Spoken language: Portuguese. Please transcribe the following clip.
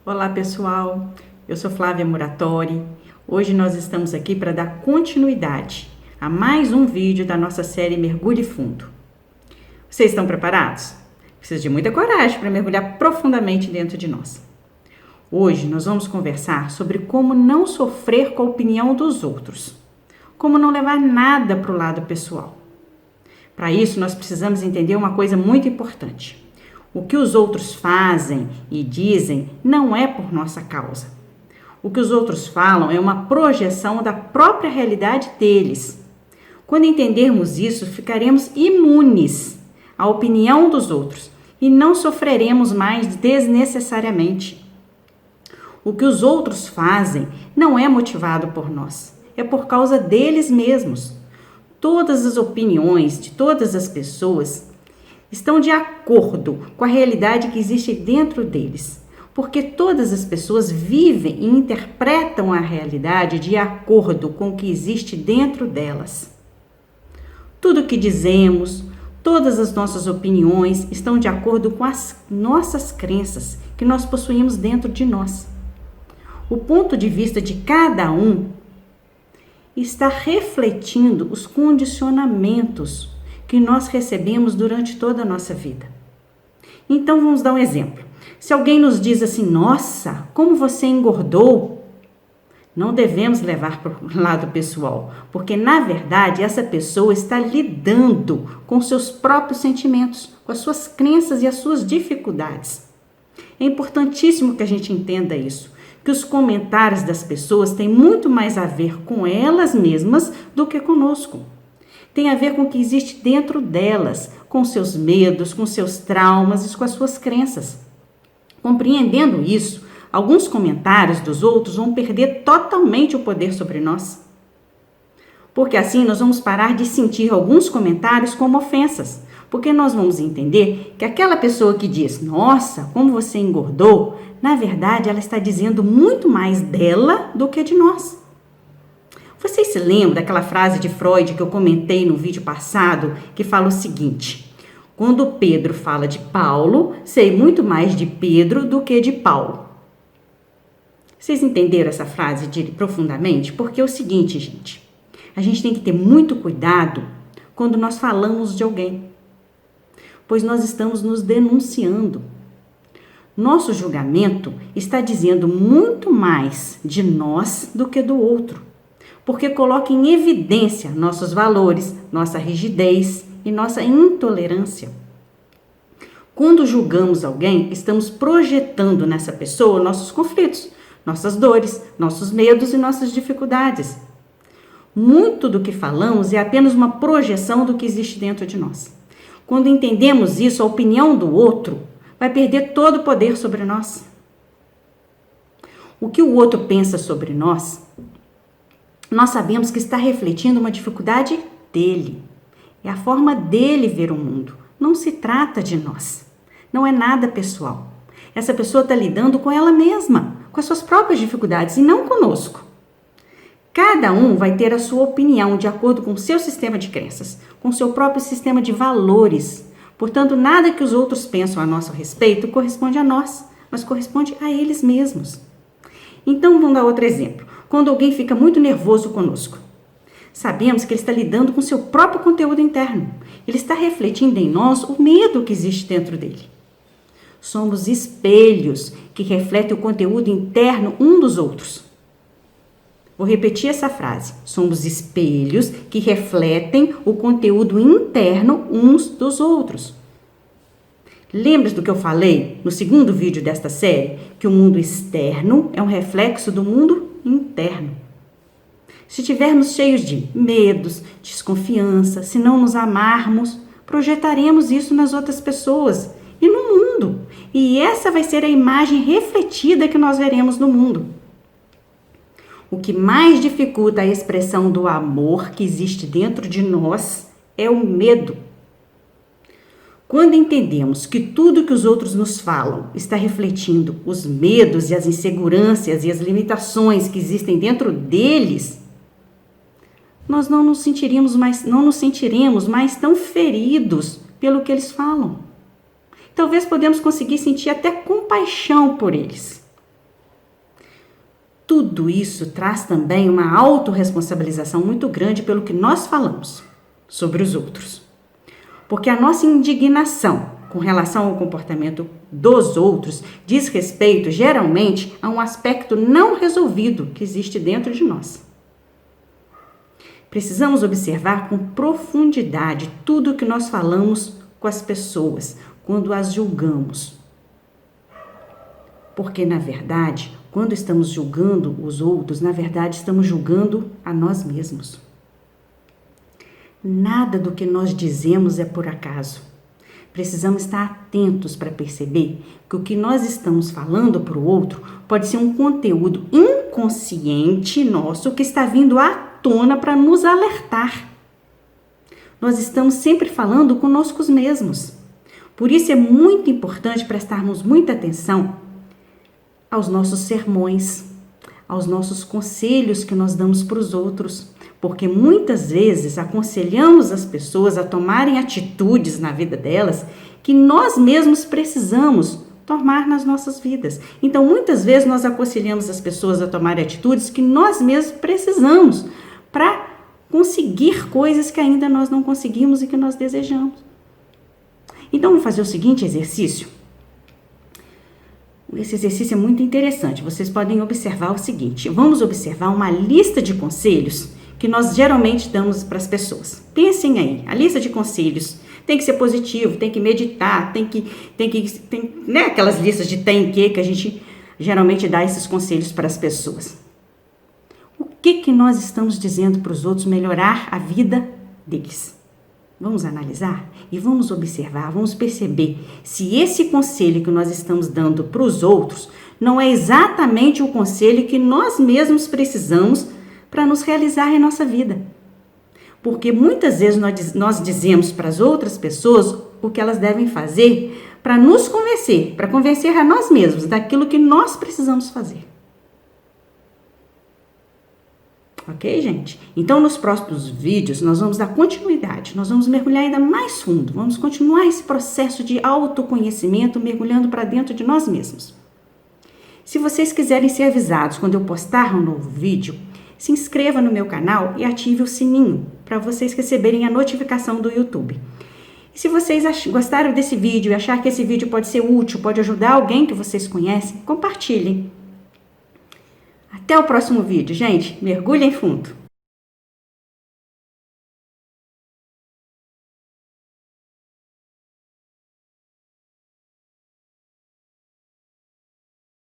Olá pessoal, eu sou Flávia Muratori. Hoje nós estamos aqui para dar continuidade a mais um vídeo da nossa série Mergulhe Fundo. Vocês estão preparados? Precisa de muita coragem para mergulhar profundamente dentro de nós. Hoje nós vamos conversar sobre como não sofrer com a opinião dos outros, como não levar nada para o lado pessoal. Para isso nós precisamos entender uma coisa muito importante. O que os outros fazem e dizem não é por nossa causa. O que os outros falam é uma projeção da própria realidade deles. Quando entendermos isso, ficaremos imunes à opinião dos outros e não sofreremos mais desnecessariamente. O que os outros fazem não é motivado por nós, é por causa deles mesmos. Todas as opiniões de todas as pessoas estão de acordo com a realidade que existe dentro deles, porque todas as pessoas vivem e interpretam a realidade de acordo com o que existe dentro delas. Tudo o que dizemos, todas as nossas opiniões estão de acordo com as nossas crenças que nós possuímos dentro de nós. O ponto de vista de cada um está refletindo os condicionamentos que nós recebemos durante toda a nossa vida. Então vamos dar um exemplo. Se alguém nos diz assim, nossa, como você engordou, não devemos levar para o lado pessoal, porque na verdade essa pessoa está lidando com seus próprios sentimentos, com as suas crenças e as suas dificuldades. É importantíssimo que a gente entenda isso, que os comentários das pessoas têm muito mais a ver com elas mesmas do que conosco. Tem a ver com o que existe dentro delas, com seus medos, com seus traumas e com as suas crenças. Compreendendo isso, alguns comentários dos outros vão perder totalmente o poder sobre nós. Porque assim nós vamos parar de sentir alguns comentários como ofensas, porque nós vamos entender que aquela pessoa que diz, nossa, como você engordou, na verdade ela está dizendo muito mais dela do que de nós. Vocês se lembram daquela frase de Freud que eu comentei no vídeo passado, que fala o seguinte: quando Pedro fala de Paulo, sei muito mais de Pedro do que de Paulo. Vocês entenderam essa frase profundamente? Porque é o seguinte, gente, a gente tem que ter muito cuidado quando nós falamos de alguém, pois nós estamos nos denunciando. Nosso julgamento está dizendo muito mais de nós do que do outro, porque coloca em evidência nossos valores, nossa rigidez e nossa intolerância. Quando julgamos alguém, estamos projetando nessa pessoa nossos conflitos, nossas dores, nossos medos e nossas dificuldades. Muito do que falamos é apenas uma projeção do que existe dentro de nós. Quando entendemos isso, a opinião do outro vai perder todo o poder sobre nós. O que o outro pensa sobre nós sabemos que está refletindo uma dificuldade dele. É a forma dele ver o mundo. Não se trata de nós. Não é nada pessoal. Essa pessoa está lidando com ela mesma, com as suas próprias dificuldades e não conosco. Cada um vai ter a sua opinião de acordo com o seu sistema de crenças, com o seu próprio sistema de valores. Portanto, nada que os outros pensam a nosso respeito corresponde a nós, mas corresponde a eles mesmos. Então, vamos dar outro exemplo. Quando alguém fica muito nervoso conosco, sabemos que ele está lidando com seu próprio conteúdo interno. Ele está refletindo em nós o medo que existe dentro dele. Somos espelhos que refletem o conteúdo interno um dos outros. Vou repetir essa frase. Somos espelhos que refletem o conteúdo interno uns dos outros. Lembra do que eu falei no segundo vídeo desta série? Que o mundo externo é um reflexo do mundo interno. Se estivermos cheios de medos, desconfiança, se não nos amarmos, projetaremos isso nas outras pessoas e no mundo. E essa vai ser a imagem refletida que nós veremos no mundo. O que mais dificulta a expressão do amor que existe dentro de nós é o medo. Quando entendemos que tudo que os outros nos falam está refletindo os medos e as inseguranças e as limitações que existem dentro deles, nós não nos sentiremos mais tão feridos pelo que eles falam. Talvez podemos conseguir sentir até compaixão por eles. Tudo isso traz também uma autorresponsabilização muito grande pelo que nós falamos sobre os outros. Porque a nossa indignação com relação ao comportamento dos outros diz respeito, geralmente, a um aspecto não resolvido que existe dentro de nós. Precisamos observar com profundidade tudo o que nós falamos com as pessoas quando as julgamos. Porque, na verdade, quando estamos julgando os outros, na verdade, estamos julgando a nós mesmos. Nada do que nós dizemos é por acaso. Precisamos estar atentos para perceber que o que nós estamos falando para o outro pode ser um conteúdo inconsciente nosso que está vindo à tona para nos alertar. Nós estamos sempre falando conosco mesmos. Por isso é muito importante prestarmos muita atenção aos nossos sermões, aos nossos conselhos que nós damos para os outros, porque muitas vezes aconselhamos as pessoas a tomarem atitudes na vida delas que nós mesmos precisamos tomar nas nossas vidas. Então, muitas vezes nós aconselhamos as pessoas a tomarem atitudes que nós mesmos precisamos para conseguir coisas que ainda nós não conseguimos e que nós desejamos. Então, vamos fazer o seguinte exercício. Esse exercício é muito interessante. Vocês podem observar o seguinte. Vamos observar uma lista de conselhos que nós geralmente damos para as pessoas. Pensem aí, a lista de conselhos tem que ser positivo, tem que meditar, tem né, aquelas listas de tem que a gente geralmente dá esses conselhos para as pessoas. O que nós estamos dizendo para os outros melhorar a vida deles? Vamos analisar e vamos observar, vamos perceber se esse conselho que nós estamos dando para os outros não é exatamente o conselho que nós mesmos precisamos para nos realizar em nossa vida. Porque muitas vezes nós dizemos para as outras pessoas o que elas devem fazer para nos convencer, para convencer a nós mesmos daquilo que nós precisamos fazer. Ok, gente? Então, nos próximos vídeos, nós vamos dar continuidade, nós vamos mergulhar ainda mais fundo, vamos continuar esse processo de autoconhecimento, mergulhando para dentro de nós mesmos. Se vocês quiserem ser avisados quando eu postar um novo vídeo, se inscreva no meu canal e ative o sininho para vocês receberem a notificação do YouTube. E se vocês gostaram desse vídeo e achar que esse vídeo pode ser útil, pode ajudar alguém que vocês conhecem, compartilhem. Até o próximo vídeo, gente. Mergulhem fundo.